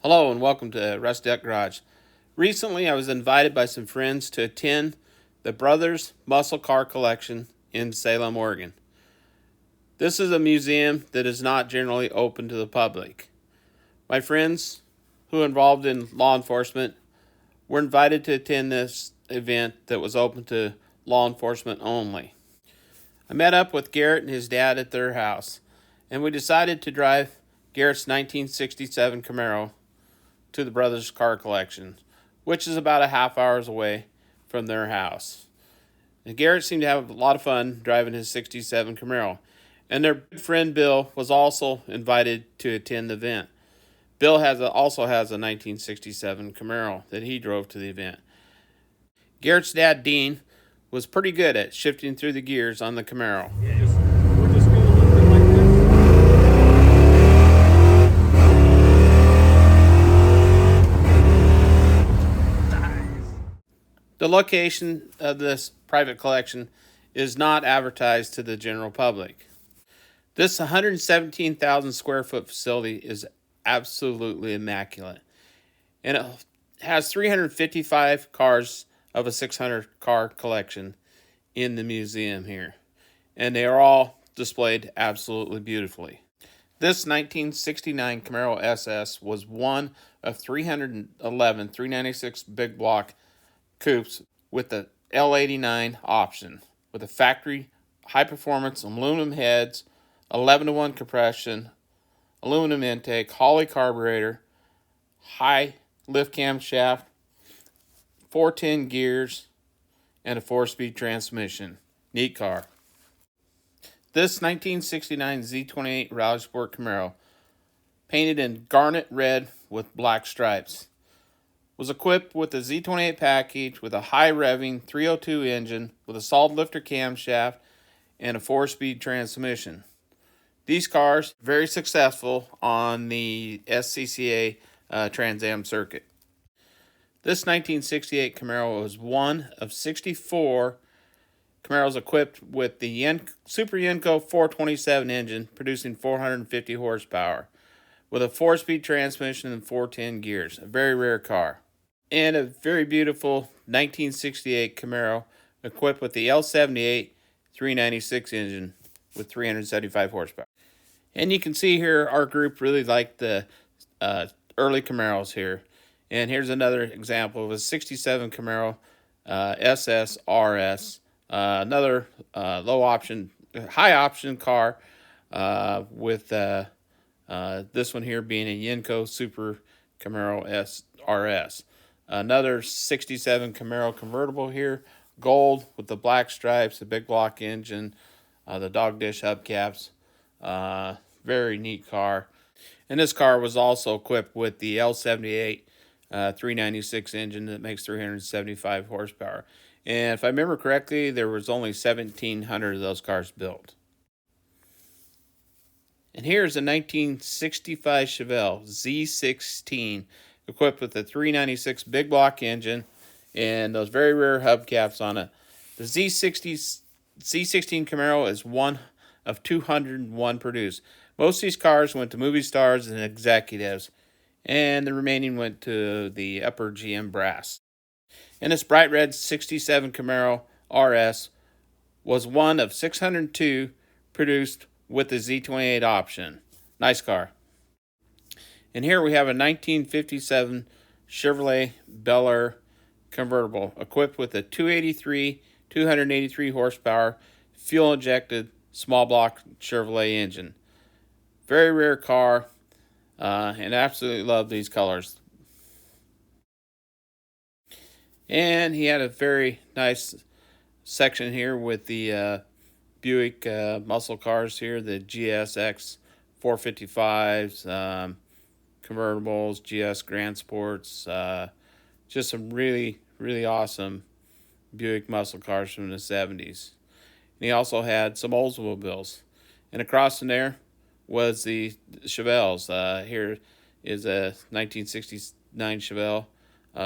Hello and welcome to Rust Deck Garage. Recently I was invited by some friends to attend the Brothers Muscle Car Collection in Salem, Oregon. This is a museum that is not generally open to the public. My friends who are involved in law enforcement were invited to attend this event that was open to law enforcement only. I met up with Garrett and his dad at their house, and we decided to drive Garrett's 1967 Camaro to the Brothers Car Collection, which is about a half hour's away from their house. And Garrett seemed to have a lot of fun driving his 67 Camaro, and their friend Bill was also invited to attend the event. Bill also has a 1967 Camaro that he drove to the event. Garrett's dad, Dean, was pretty good at shifting through the gears on the Camaro. We're just going a little bit like this. The location of this private collection is not advertised to the general public. This 117,000 square foot facility is absolutely immaculate. And it has 355 cars of a 600 car collection in the museum here. And they are all displayed absolutely beautifully. This 1969 Camaro SS was one of 311 396 big block coupes with the L89 option, with a factory high-performance aluminum heads, 11-to-1 compression, aluminum intake, Holley carburetor, high lift camshaft, 410 gears, and a 4-speed transmission. Neat car. This 1969 Z28 Rally Sport Camaro, painted in garnet red with black stripes, was equipped with a Z28 package with a high-revving 302 engine with a solid lifter camshaft and a 4-speed transmission. These cars are very successful on the SCCA Trans Am circuit. This 1968 Camaro was one of 64 Camaros equipped with the Super Yenko 427 engine, producing 450 horsepower, with a 4-speed transmission and 410 gears. A very rare car. And a very beautiful 1968 Camaro equipped with the L78 396 engine with 375 horsepower. And you can see here our group really liked the early Camaros here. And here's another example of a 67 Camaro SS RS, another high option car with this one here being a Yenko Super Camaro RS. Another 67 Camaro convertible here, gold with the black stripes, the big block engine, the dog dish hubcaps. Very neat car. And this car was also equipped with the L78 396 engine that makes 375 horsepower. And if I remember correctly, there was only 1,700 of those cars built. And here's a 1965 Chevelle Z16 equipped with a 396 big block engine and those very rare hubcaps on it. The Z16 Camaro is one of 201 produced. Most of these cars went to movie stars and executives, and the remaining went to the upper GM brass. And this bright red 67 Camaro RS was one of 602 produced with the Z28 option. Nice car. And here we have a 1957 Chevrolet Bel Air convertible equipped with a 283 horsepower fuel-injected small block Chevrolet engine. Very rare car, and absolutely love these colors. And he had a very nice section here with the Buick muscle cars here, the GSX 455s, convertibles, GS Grand Sports, just some really, really awesome Buick muscle cars from the 70s. And he also had some Oldsmobiles. And across from there was the Chevelles. Here is a 1969 Chevelle,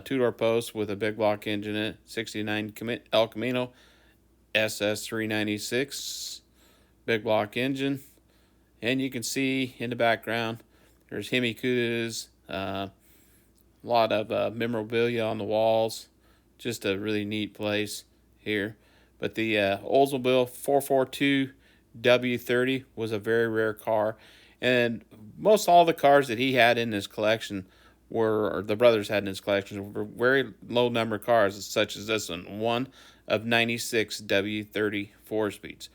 two-door post with a big block engine in it, 69 El Camino SS 396, big block engine. And you can see in the background, there's Hemi Cudas, lot of memorabilia on the walls. Just a really neat place here. But the Oldsmobile 442 W30 was a very rare car. And most all the cars that he had in his collection or the brothers had in his collection, were very low number cars, such as this one of 96 W30 4-speeds.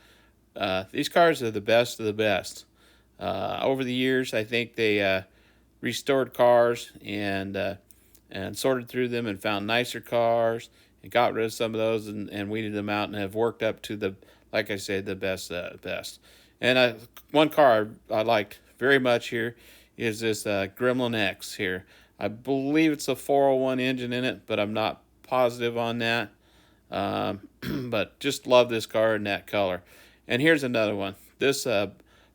These cars are the best of the best. Over the years, I think they restored cars and sorted through them and found nicer cars and got rid of some of those and weeded them out and have worked up to the, like I said, the best. And one car I liked very much here is this Gremlin X here. I believe it's a 401 engine in it, but I'm not positive on that. But just love this car in that color. And here's another one. This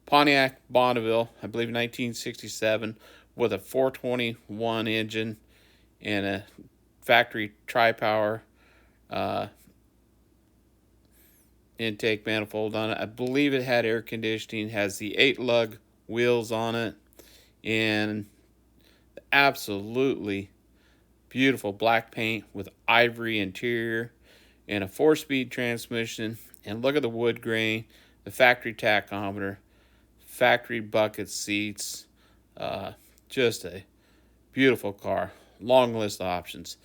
Pontiac Bonneville, I believe 1967, with a 421 engine and a factory tri-power intake manifold on it. I believe it had air conditioning, has the 8-lug wheels on it, and absolutely beautiful black paint with ivory interior and a 4-speed transmission. And look at the wood grain, the factory tachometer, factory bucket seats. Just a beautiful car. Long list of options.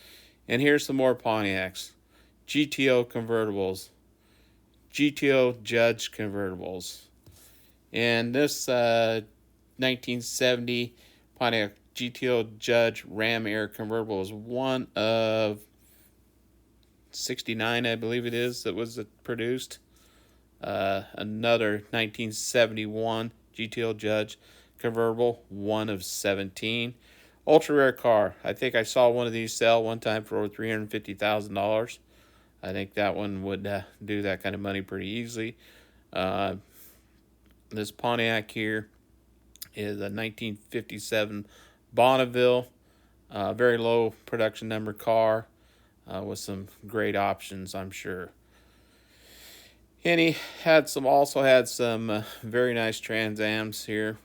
And here's some more Pontiacs. GTO convertibles. GTO Judge convertibles. And this 1970 Pontiac GTO Judge Ram Air convertible is one of 69, I believe it is, that was produced. Another 1971 GTO Judge convertible, one of 17. Ultra rare car. I think I saw one of these sell one time for over $350,000. I think that one would do that kind of money pretty easily. This Pontiac here is a 1957 Bonneville, very low production number car with some great options, I'm sure. And he also had some very nice Trans Ams here,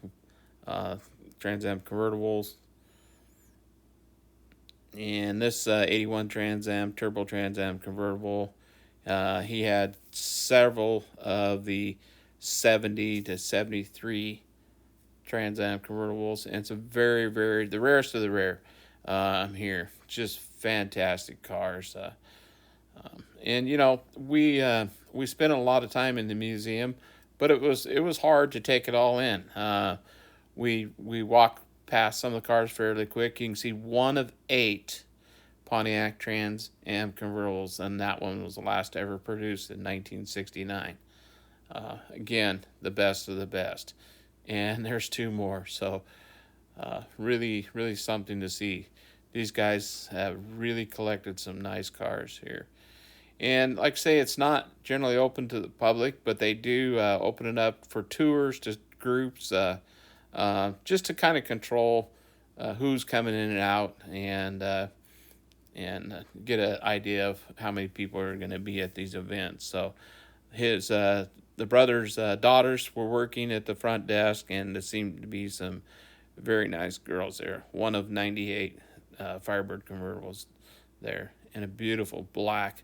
Trans Am convertibles. And this 81 Trans Am, Turbo Trans Am convertible, he had several of the 70 to 73 Trans Am convertibles, and some the rarest of the rare here. Just fantastic cars. And you know, we spent a lot of time in the museum, but it was hard to take it all in. We walked past some of the cars fairly quick. You can see one of 8 Pontiac Trans Am convertibles, and that one was the last ever produced in 1969. Again, the best of the best. And there's 2 more, so really something to see. These guys have really collected some nice cars here. And like I say, it's not generally open to the public, but they do open it up for tours to groups, just to kind of control who's coming in and out, and get an idea of how many people are going to be at these events. So the brothers' daughters were working at the front desk, and there seemed to be some very nice girls there. One of 98 Firebird convertibles there, and a beautiful black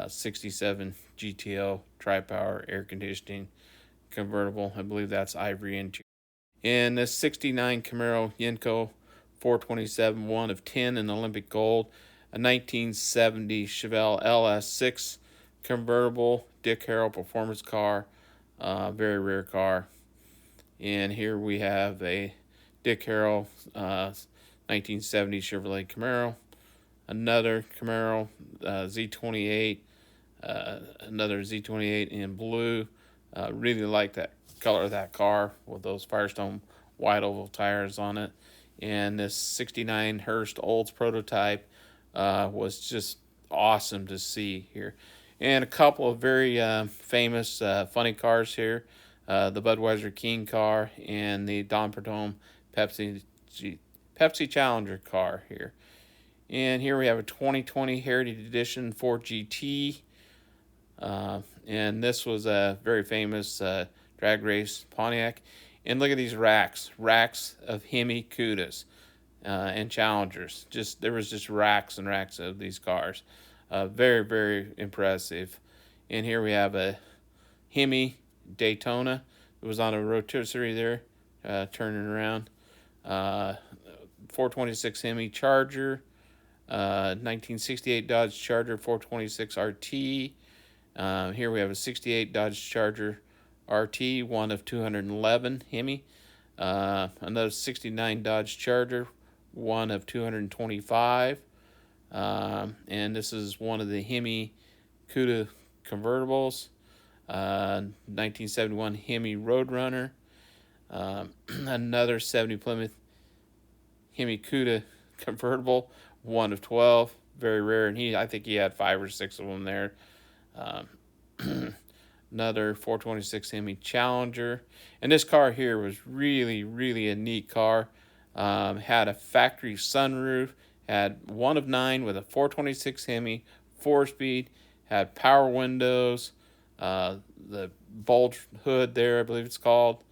67 GTO tri-power air conditioning convertible. I believe that's ivory interior. And this 69 Camaro Yenko 427, one of 10 in Olympic gold. A 1970 Chevelle LS6 convertible, Dick Harrell performance car. Very rare car. And here we have a Dick Harrell 1970 Chevrolet Camaro. Another Camaro Z28, another Z28 in blue. Really like that color of that car with those Firestone wide oval tires on it. And this 69 Hurst Olds prototype was just awesome to see here. And a couple of very famous funny cars here. The Budweiser King car and the Dom Perdome Pepsi Challenger car here. And here we have a 2020 Heritage Edition 4GT. And this was a very famous drag race Pontiac. And look at these racks of Hemi Cudas. and Challengers. There was just racks and racks of these cars. Very, very impressive. And here we have a Hemi Daytona. It was on a rotisserie there, turning around. 426 Hemi Charger. 1968 Dodge Charger 426 RT. Here we have a 68 Dodge Charger RT, one of 211 Hemi. Another 69 Dodge Charger, one of 225. And this is one of the Hemi Cuda convertibles. 1971 Hemi Roadrunner. Another 70 Plymouth Hemi Cuda convertible, one of 12. Very rare, and I think he had 5 or 6 of them there. Another 426 Hemi Challenger. And this car here was really, really a neat car. Had a factory sunroof, had one of 9 with a 426 Hemi, 4-speed, had power windows, the bulge hood there, I believe it's called,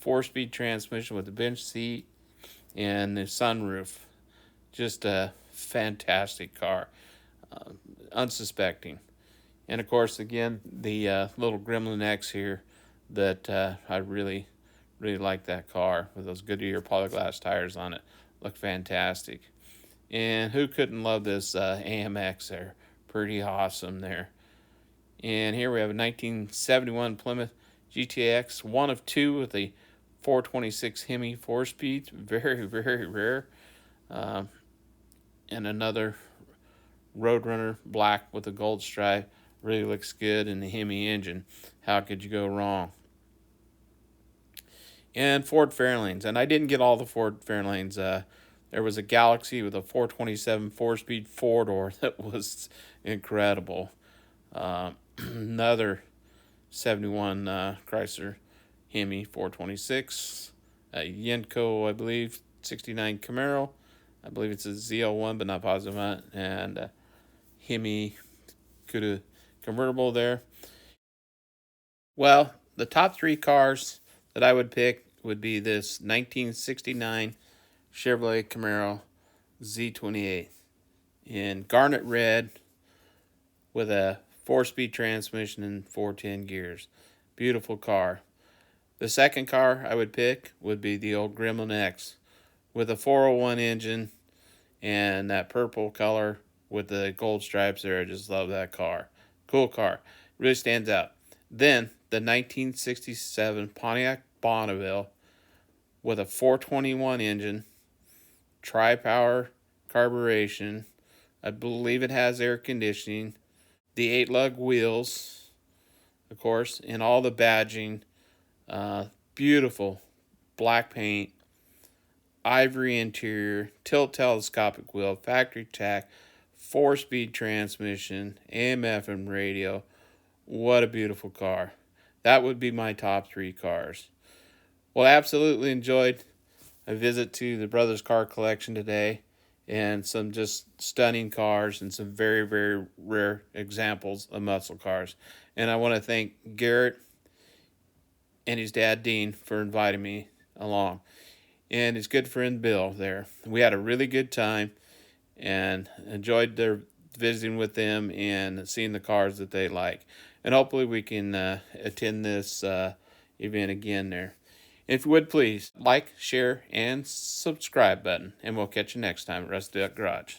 4-speed transmission with the bench seat, and the sunroof. Just a fantastic car, unsuspecting. And of course, again, the little Gremlin X here that I really, really like that car with those Goodyear polyglass tires on it. Look fantastic. And who couldn't love this AMX there? Pretty awesome there. And here we have a 1971 Plymouth GTX, one of 2 with a 426 Hemi 4-speed. Very, very rare. And another Roadrunner black with a gold stripe. Really looks good in the Hemi engine. How could you go wrong? And Ford Fairlanes. And I didn't get all the Ford Fairlanes. There was a Galaxy with a 427 4-speed 4-door that was incredible. Another 71 Chrysler Hemi 426. Yenko, I believe, 69 Camaro. I believe it's a ZL1, but not positive on it. And Hemi Cuda convertible there. Well, the top 3 cars that I would pick would be this 1969 Chevrolet Camaro Z28 in garnet red with a 4-speed transmission and 410 gears. Beautiful car. The second car I would pick would be the old Gremlin X with a 401 engine and that purple color with the gold stripes there. I just love that car. Cool car. Really stands out. Then the 1967 Pontiac Bonneville with a 421 engine, tri-power carburation. I believe it has air conditioning. The 8-lug wheels, of course, and all the badging. Beautiful black paint, ivory interior, tilt telescopic wheel, factory tack, 4-speed transmission, AM/FM radio. What a beautiful car. That would be my top 3 cars. Well, absolutely enjoyed a visit to the Brothers Car Collection today, and some just stunning cars and some very, very rare examples of muscle cars. And I want to thank Garrett and his dad Dean for inviting me along, and his good friend Bill there. We had a really good time and enjoyed their visiting with them and seeing the cars that they like. And hopefully we can attend this event again there. If you would, please like, share, and subscribe button, and we'll catch you next time at Rusty Duck Garage.